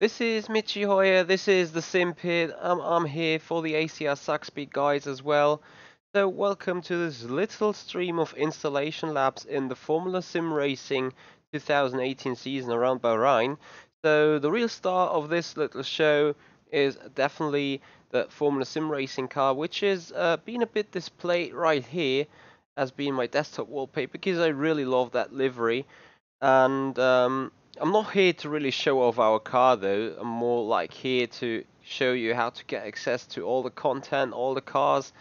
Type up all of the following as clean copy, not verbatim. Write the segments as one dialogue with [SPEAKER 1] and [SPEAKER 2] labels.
[SPEAKER 1] This is Michi Hoya, this is the Simpit. I'm here for the ACR Zakspeed guys as well. So welcome to this little stream of installation labs in the Formula Sim Racing 2018 season around Bahrain. So the real star of this little show is definitely the Formula Sim Racing car, which is being a bit displayed right here as being my desktop wallpaper because I really love that livery. And I'm not here to really show off our car though. I'm more like here to show you how to get access to all the content, all the cars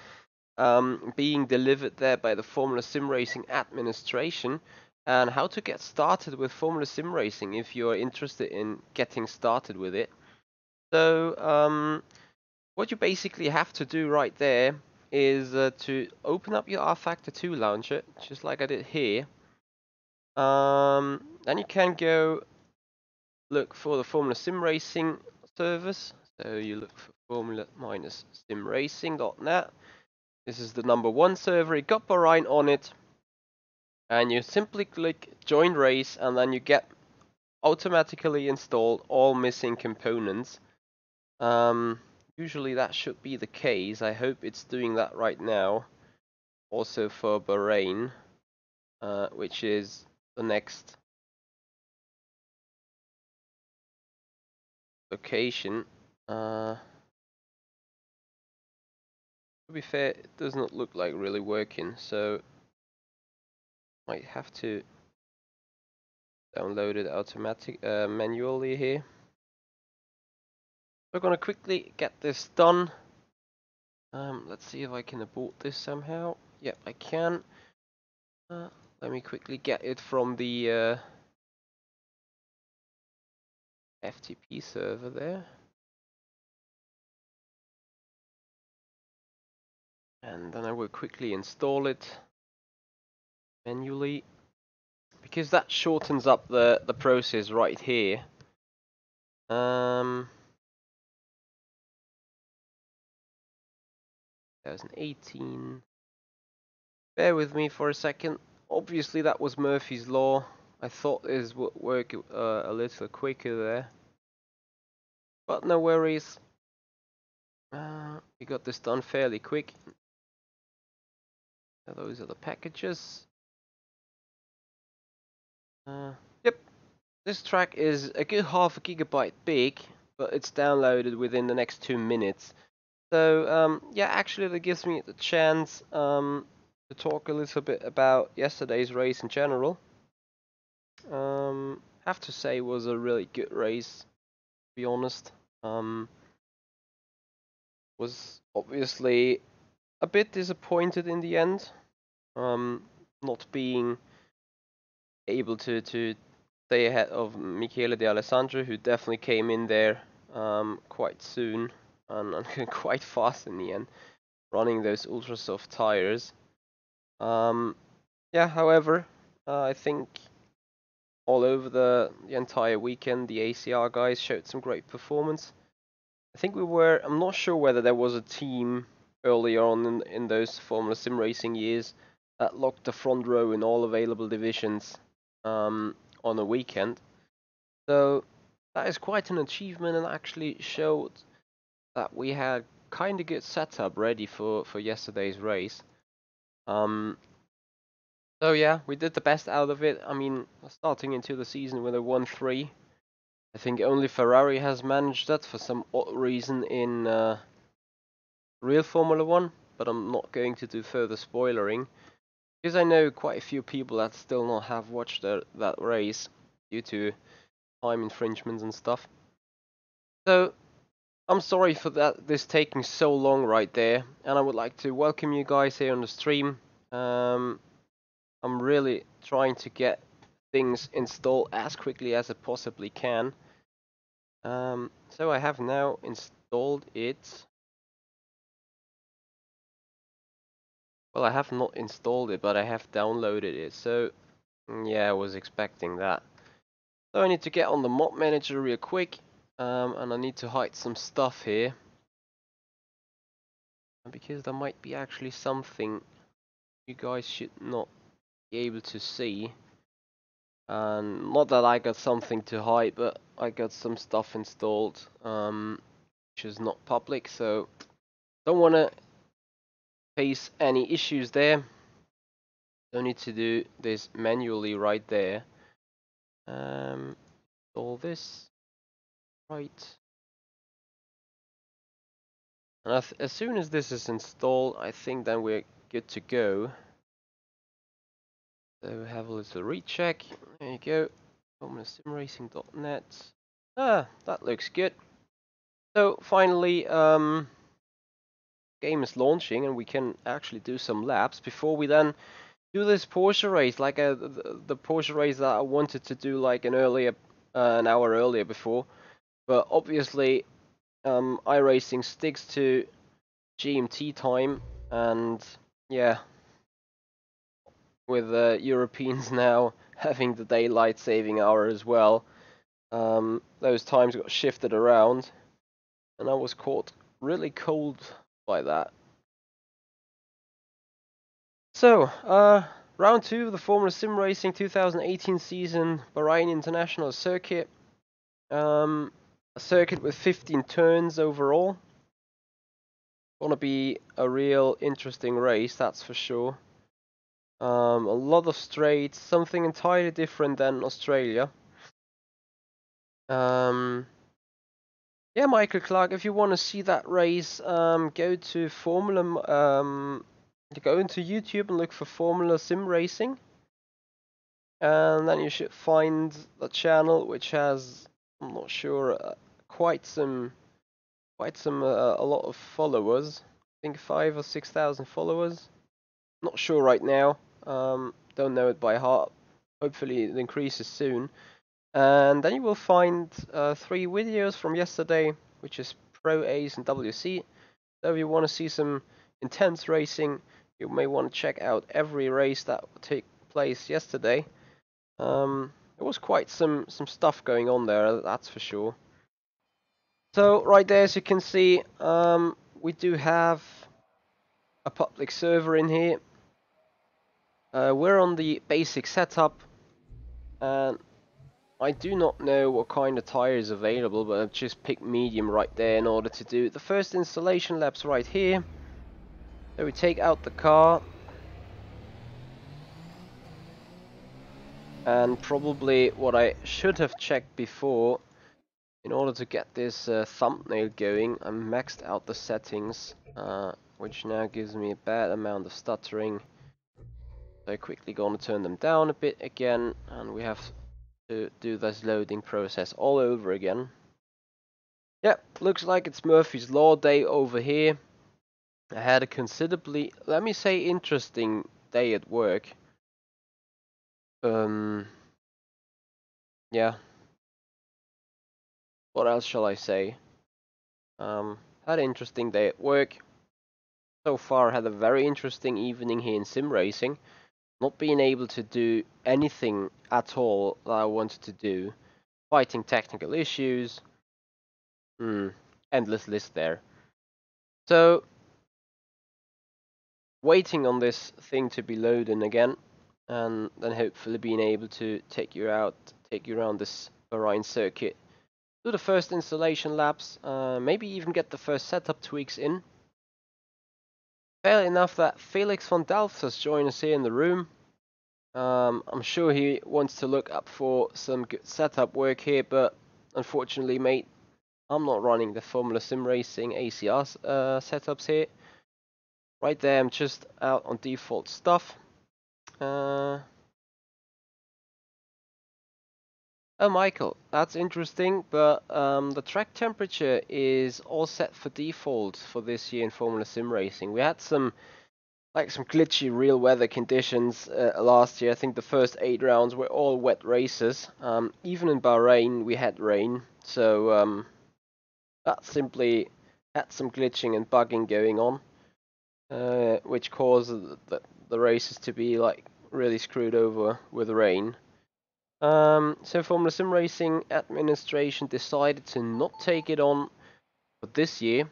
[SPEAKER 1] being delivered there by the Formula Sim Racing administration, and how to get started with Formula Sim Racing if you are interested in getting started with it. So what you basically have to do right there is to open up your rFactor 2 launcher, just like I did here. Then you can go look for the Formula Sim Racing service. So you look for formula-simracing.net. This is the #1 server. It got Bahrain on it. And you simply click join race and then you get automatically installed all missing components. Usually that should be the case. I hope it's doing that right now. Also for Bahrain, which is the next location. To be fair, it does not look like really working, so might have to download it manually here. We're gonna quickly get this done. Let's see if I can abort this somehow. Yep, I can. Let me quickly get it from the FTP server there. And then I will quickly install it manually, because that shortens up the process right here. 2018. Bear with me for a second. Obviously that was Murphy's Law. I thought this would work a little quicker there. But no worries. We got this done fairly quick. So those are the packages. Yep. This track is a good half a gigabyte big, but it's downloaded within the next 2 minutes. So yeah, actually that gives me the chance to talk a little bit about yesterday's race in general. Have to say it was a really good race, to be honest. Was obviously a bit disappointed in the end, not being able to stay ahead of Michele De Alessandro, who definitely came in there quite soon and quite fast in the end, running those ultra soft tires. Yeah, however, I think all over the entire weekend, the ACR guys showed some great performance. I think I'm not sure whether there was a team earlier on in those Formula Sim Racing years that locked the front row in all available divisions on a weekend. So that is quite an achievement and actually showed that we had kind of good setup ready for yesterday's race. So yeah, we did the best out of it. I mean, starting into the season with a 1-3. I think only Ferrari has managed that for some odd reason in real Formula 1, but I'm not going to do further spoilering, because I know quite a few people that still not have watched that race due to time infringements and stuff. So I'm sorry for this taking so long right there, and I would like to welcome you guys here on the stream. I'm really trying to get things installed as quickly as I possibly can. So I have now installed it. Well, I have not installed it, but I have downloaded it. So yeah, I was expecting that. So I need to get on the mod manager real quick, and I need to hide some stuff here, because there might be actually something you guys should not be able to see. And not that I got something to hide, but I got some stuff installed, which is not public, so don't want to face any issues there. Don't need to do this manually right there. All this right. And as soon as this is installed, I think then we're good to go. So have a little recheck. There you go. SimRacing.net. Ah, that looks good. So finally, game is launching, and we can actually do some laps before we then do this Porsche race, like the Porsche race that I wanted to do like an hour earlier before. But obviously, iRacing sticks to GMT time, and yeah, with Europeans now having the daylight saving hour as well, those times got shifted around, and I was caught really cold by that. So, round 2 of the Formula Sim Racing 2018 season, Bahrain International Circuit. A circuit with 15 turns overall. Gonna be a real interesting race, that's for sure. A lot of straights, something entirely different than Australia. Yeah, Michael Clark, if you want to see that race, go to go into YouTube and look for Formula Sim Racing. And then you should find the channel, which has, I'm not sure, a lot of followers. I think 5,000 or 6,000 followers. Not sure right now. Don't know it by heart. Hopefully it increases soon. And then you will find 3 videos from yesterday, which is Pro A's and WC. So if you want to see some intense racing, you may want to check out every race that took place yesterday. There was quite some stuff going on there, that's for sure. So right there, as you can see, we do have a public server in here. We're on the basic setup, and I do not know what kind of tire is available, but I've just picked medium right there in order to do the first installation laps right here. So we take out the car, and probably what I should have checked before, in order to get this thumbnail going, I maxed out the settings, which now gives me a bad amount of stuttering. So quickly gonna turn them down a bit again, and we have to do this loading process all over again. Yep, looks like it's Murphy's Law day over here. I had a considerably, let me say, interesting day at work. Yeah. What else shall I say? Had an interesting day at work. So far, had a very interesting evening here in sim racing. Not being able to do anything at all that I wanted to do. Fighting technical issues. Endless list there. So, waiting on this thing to be loading again, and then hopefully being able to take you around this Bahrain circuit. Do the first installation laps, maybe even get the first setup tweaks in. Fair enough that Felix von Delft has joined us here in the room. I'm sure he wants to look up for some good setup work here, but unfortunately, mate, I'm not running the Formula Sim Racing ACR setups here. Right there, I'm just out on default stuff. Oh, Michael, that's interesting, but the track temperature is all set for default for this year in Formula Sim Racing. We had some glitchy real weather conditions last year. I think the first 8 rounds were all wet races. Even in Bahrain, we had rain, so that simply had some glitching and bugging going on, which caused the races to be like really screwed over with rain. So Formula Sim Racing administration decided to not take it on for this year,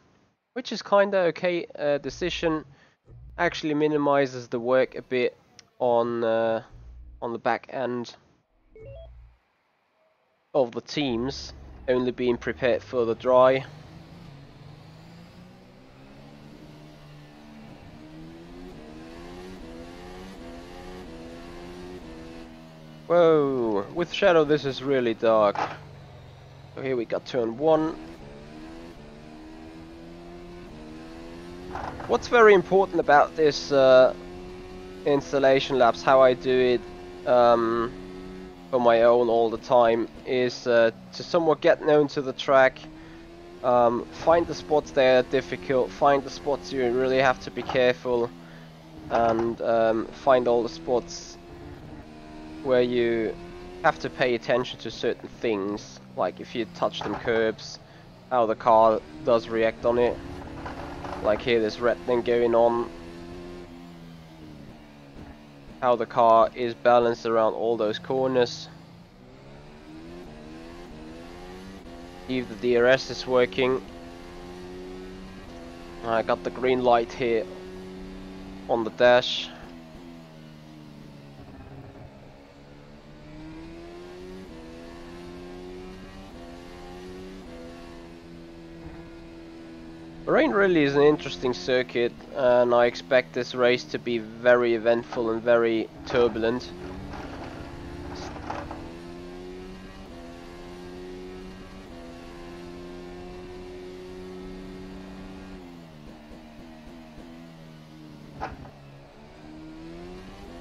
[SPEAKER 1] which is kinda okay decision. Actually minimizes the work a bit on the back end. of the teams only being prepared for the dry. Whoa, with shadow this is really dark. So here we got turn 1. What's very important about this installation laps, how I do it for my own all the time, is to somewhat get known to the track, find the spots that are difficult, find the spots you really have to be careful, and find all the spots where you have to pay attention to certain things, like if you touch them curbs, how the car does react on it. Like here, this red thing going on, how the car is balanced around all those corners. If the DRS is working. I got the green light here on the dash. Bahrain really is an interesting circuit, and I expect this race to be very eventful and very turbulent.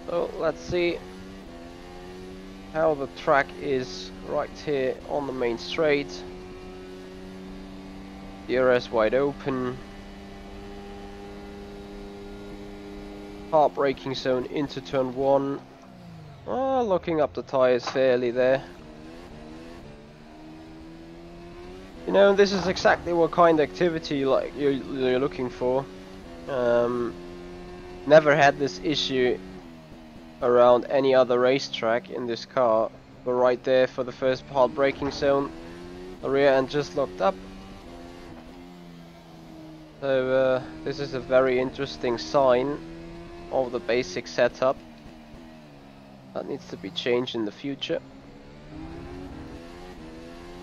[SPEAKER 1] So let's see how the track is right here on the main straight. DRS wide open. Hard braking zone into turn 1. Locking up the tires fairly there. You know, this is exactly what kind of activity like you're looking for. Never had this issue around any other racetrack in this car, but right there for the first hard braking zone, the rear end just locked up. So this is a very interesting sign of the basic setup that needs to be changed in the future.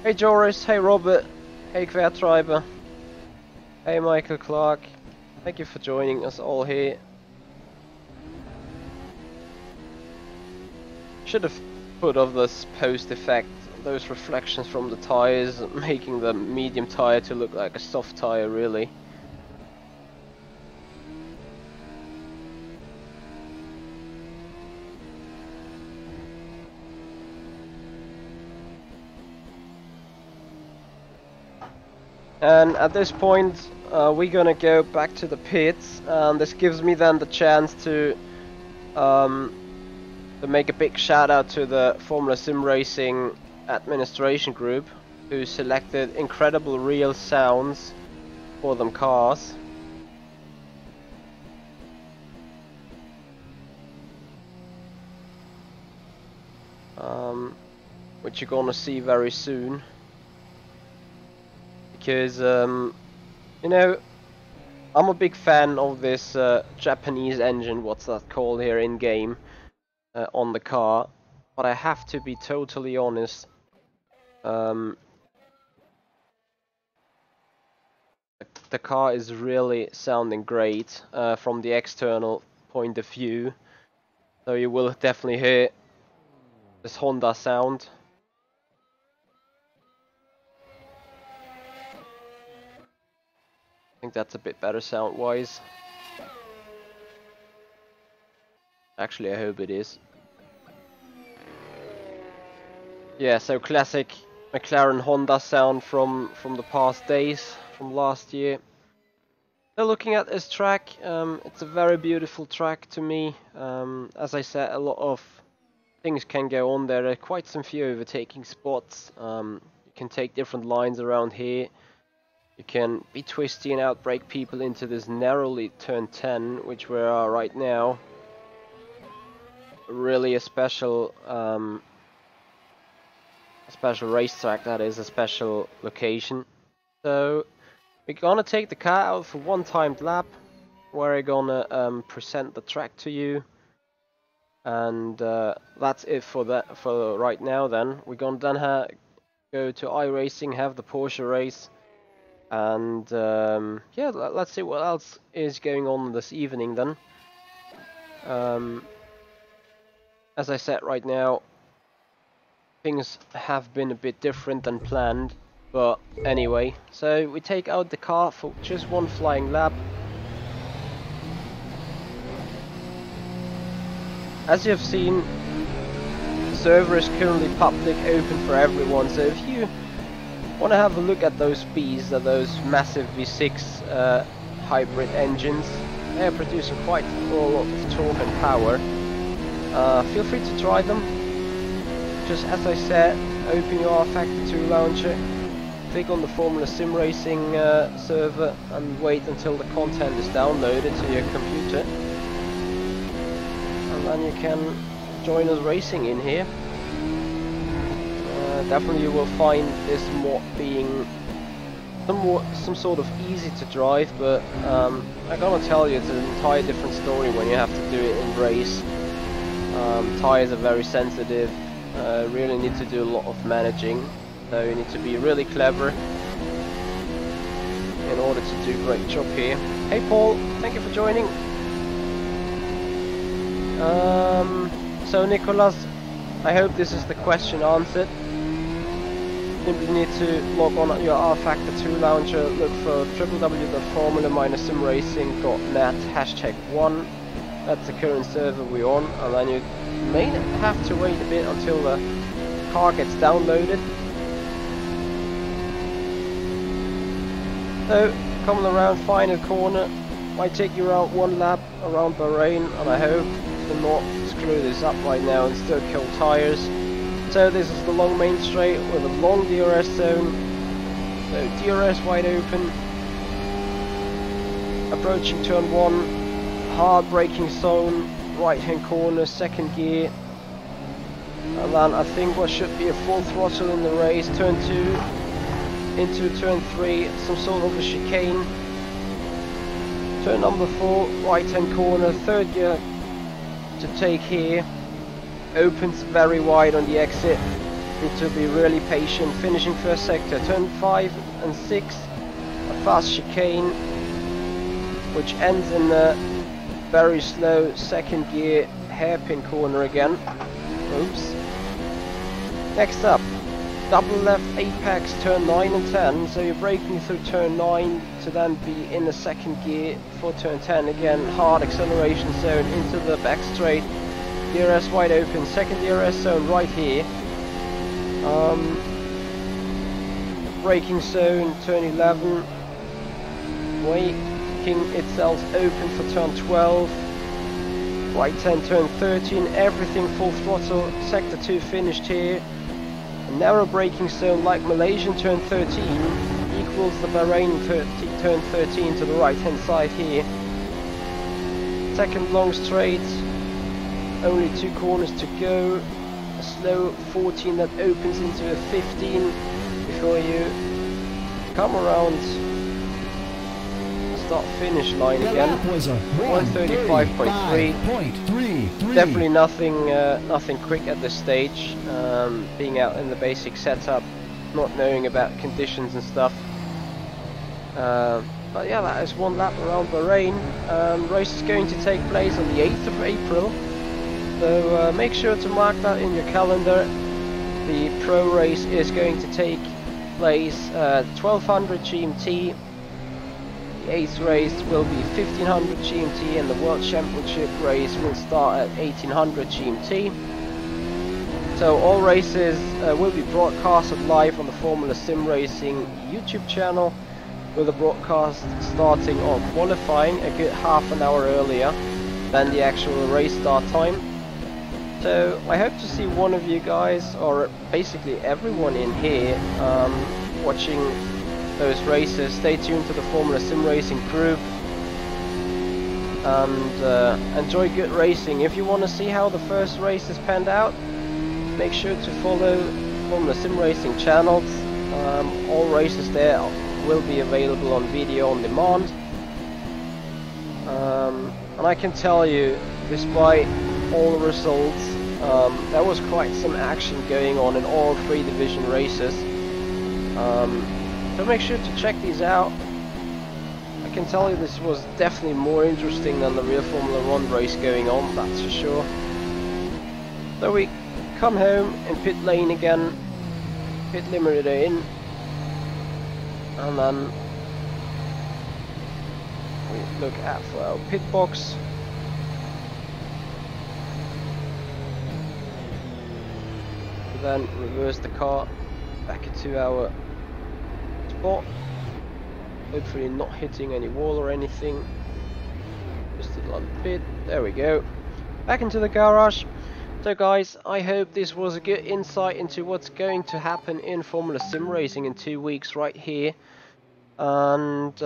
[SPEAKER 1] Hey Joris, hey Robert, hey Quertreiber, hey Michael Clark, thank you for joining us all here. Should have put off this post effect, those reflections from the tires, making the medium tire to look like a soft tire really. And at this point we're gonna go back to the pits, and this gives me then the chance to make a big shout out to the Formula Sim Racing administration group, who selected incredible real sounds for them cars. Which you're gonna see very soon. Because, you know, I'm a big fan of this Japanese engine, what's that called here in game, on the car. But I have to be totally honest, the car is really sounding great from the external point of view. So you will definitely hear this Honda sound. I think that's a bit better sound wise. Actually, I hope it is. Yeah, so classic McLaren Honda sound from the past days, from last year. So looking at this track, it's a very beautiful track to me. As I said, a lot of things can go on there. There are quite some few overtaking spots. You can take different lines around here. You can be twisty and outbrake people into this narrowly turn 10, which we are right now. Really a special racetrack, that is, a special location. So we're gonna take the car out for one timed lap, where we're gonna present the track to you. And that's it for right now then. We're gonna then go to iRacing, have the Porsche race, and yeah, let's see what else is going on this evening then. As I said, right now things have been a bit different than planned, but anyway, so we take out the car for just one flying lap. As you have seen, the server is currently public, open for everyone, so if you want to have a look at those beasts, those massive V6 hybrid engines, they are producing quite a lot of torque and power. Feel free to try them. Just as I said, open your R-Factor 2 launcher, click on the Formula Sim Racing server and wait until the content is downloaded to your computer. And then you can join us racing in here. Definitely you will find this mod being some sort of easy to drive, but I gotta tell you, it's an entire different story when you have to do it in race. Tires are very sensitive, really need to do a lot of managing, so you need to be really clever in order to do a great job here. Hey Paul, thank you for joining. So Nicholas, I hope this is the question answered. Simply need to log on at your R-Factor 2 launcher, look for www.formula-simracing.net #1. That's the current server we're on, and then you may have to wait a bit until the car gets downloaded. So, coming around final corner, might take you around one lap around Bahrain, and I hope to not screw this up right now and still kill tires. So this is the long main straight with a long DRS zone. So DRS wide open. Approaching turn 1, hard braking zone, right hand corner, second gear. And then I think what should be a full throttle in the race, turn 2 into turn 3, some sort of a chicane. Turn number 4, right hand corner, third gear to take here. Opens very wide on the exit, need to be really patient. Finishing first sector, turn 5 and 6, a fast chicane, which ends in a very slow second gear hairpin corner again. Oops. Next up, double left apex, turn 9 and 10, so you're braking through turn 9 to then be in the second gear for turn 10 again. Hard acceleration zone into the back straight. DRS wide open, second DRS zone right here. Braking zone, turn 11. Braking itself open for turn 12. Right hand turn 13, everything full throttle. Sector 2 finished here. A narrow braking zone like Malaysian turn 13 equals the Bahrain turn 13 to the right hand side here. Second long straight. Only 2 corners to go, a slow 14 that opens into a 15 before you come around the start finish line again. 135.3. Definitely nothing quick at this stage, being out in the basic setup, not knowing about conditions and stuff. But yeah, that is one lap around Bahrain. Race is going to take place on the 8th of April. So make sure to mark that in your calendar. The pro race is going to take place 1200 GMT. The 8th race will be 1500 GMT, and the World Championship race will start at 1800 GMT. So all races will be broadcasted live on the Formula Sim Racing YouTube channel, with the broadcast starting on qualifying a good half an hour earlier than the actual race start time. So I hope to see one of you guys, or basically everyone in here, watching those races. Stay tuned to the Formula Sim Racing group and enjoy good racing. If you want to see how the first race is panned out, make sure to follow Formula Sim Racing channels. All races there will be available on video on demand. And I can tell you, despite all the results, there was quite some action going on in all 3 division races. So make sure to check these out. I can tell you this was definitely more interesting than the real Formula 1 race going on, that's for sure. So we come home in pit lane again, pit limiter in, and then we look out for our pit box. Then reverse the car back into our spot, hopefully not hitting any wall or anything, just a little bit, there we go, back into the garage. So guys, I hope this was a good insight into what's going to happen in Formula Sim Racing in 2 weeks right here, and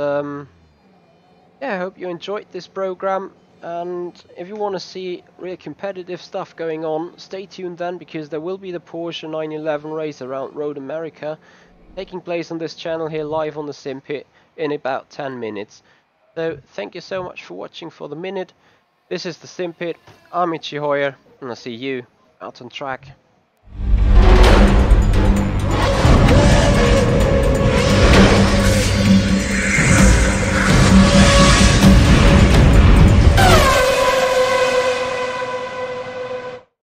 [SPEAKER 1] yeah, I hope you enjoyed this program. And if you want to see real competitive stuff going on, stay tuned then, because there will be the Porsche 911 race around Road America taking place on this channel here live on the Simpit in about 10 minutes. So thank you so much for watching for the minute. This is the Simpit, I'm Ichi Hoyer, and I'll see you out on track.